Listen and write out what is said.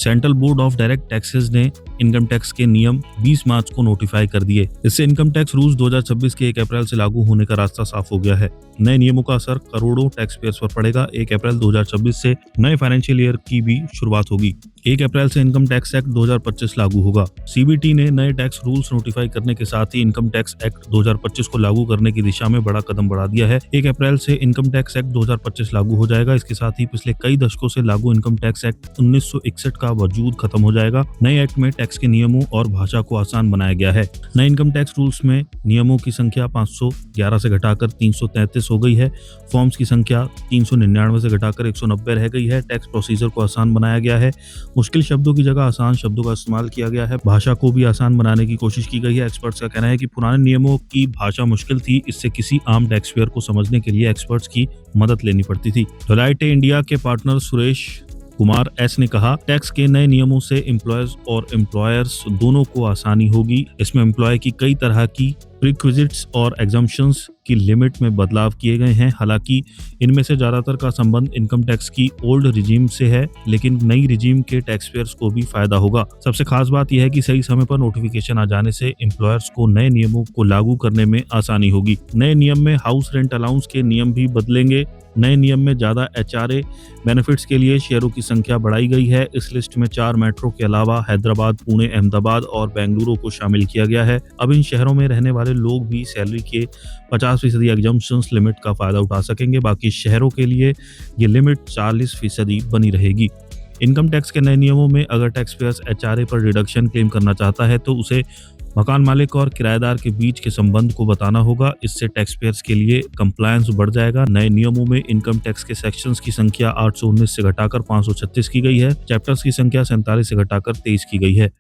Central board of direct taxes ने income tax के नियम 20 मार्च को नोटिफाई कर दिए। इससे इनकम टैक्स रूल्स 2026 के 1 अप्रैल से लागू होने का रास्ता साफ हो गया है। नए नियमों का असर करोड़ों टैक्स पेयर्स पर पड़ेगा। 1 अप्रैल 2026 से नए फाइनेंशियल ईयर की भी शुरुआत होगी। 1 अप्रैल से इनकम टैक्स एक्ट 2025 लागू होगा। सीबीटी ने नए टैक्स रूल्स नोटिफाई करने के साथ ही इनकम टैक्स एक्ट 2025 को लागू करने की दिशा में बड़ा कदम बढ़ा दिया है। 1 अप्रैल से इनकम टैक्स एक्ट 2025 लागू हो जाएगा। इसके साथ ही पिछले कई दशकों से लागू इनकम टैक्स एक्ट 1961 का वजूद खत्म हो जाएगा। नए एक्ट में टैक्स के नियमों और भाषा को आसान बनाया गया है। नए इनकम टैक्स रूल्स में नियमों की संख्या 511 से घटाकर 333 हो गई है। फॉर्म्स की संख्या 399 से घटाकर 190 रह गई है। टैक्स प्रोसीजर को आसान बनाया गया है। मुश्किल शब्दों की जगह आसान शब्दों का इस्तेमाल किया गया है। भाषा को भी आसान बनाने की कोशिश की गई है। एक्सपर्ट्स का कहना है कि पुराने नियमों की भाषा मुश्किल थी। इससे किसी आम टैक्स पेयर को समझने के लिए एक्सपर्ट्स की मदद लेनी पड़ती थी। डेलॉयट इंडिया के पार्टनर सुरेश कुमार एस ने कहा, टैक्स के नए नियमों से एम्प्लॉयर्स और एम्प्लॉयर्स दोनों को आसानी होगी। इसमें एम्प्लॉय की कई तरह की प्रीक्विजिट्स और एग्जम्पशंस की लिमिट में बदलाव किए गए हैं। हालांकि इनमें से ज्यादातर का संबंध इनकम टैक्स की ओल्ड रिजीम से है, लेकिन नई रिजीम के टैक्स पेयर्स को भी फायदा होगा। सबसे खास बात यह है कि सही समय पर नोटिफिकेशन आ जाने से एम्प्लॉयर्स को नए नियमों को लागू करने में आसानी होगी। नए नियम में हाउस रेंट अलाउंस के नियम भी बदलेंगे। नए नियम में ज्यादा एचआरए बेनिफिट्स के लिए शेयरों की संख्या बढ़ाई गई है। इस लिस्ट में 4 मेट्रो के अलावा हैदराबाद, पुणे, अहमदाबाद और बेंगलुरु को शामिल किया गया है। अब इन शहरों में रहने वाले लोग भी सैलरी के 50% एग्जम्पशंस लिमिट का फायदा उठा सकेंगे। बाकी शहरों के लिए ये लिमिट 40% बनी रहेगी। इनकम टैक्स के नए नियमों में अगर टैक्स पेयर्स एचआरए पर रिडक्शन क्लेम करना चाहता है तो उसे मकान मालिक और किराएदार के बीच के संबंध को बताना होगा। इससे टैक्स पेयर्स के लिए कंप्लायंस बढ़ जाएगा। नए नियमों में इनकम टैक्स के सेक्शंस की संख्या 819 से घटाकर 536 की गई है। चैप्टर्स की संख्या 47 से घटाकर 23 की गई है।